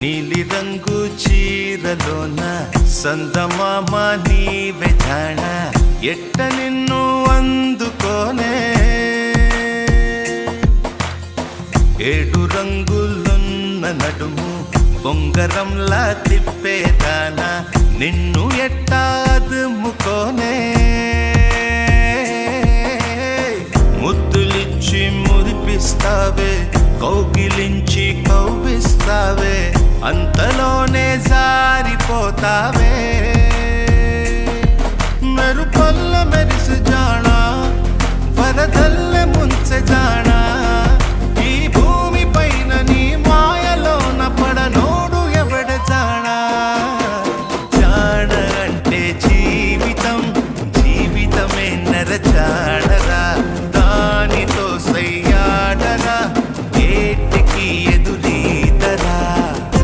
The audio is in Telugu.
నీలి రంగు చీరలోన సందమామ నీవే జాణ ఎట్ట నిన్ను అందుకోనే ఏడు రంగులున్న నడుము బొంగరంలా తిప్పేదానా నిన్ను ఎట్టా అదుముకోనే ముద్దులిచ్చి మురిపిస్తావే కౌగిలించి కౌగిస్తావే అంతలోనే జారిపోతావే మెరుపల్ల మెరిసి జాణ వరదల్ల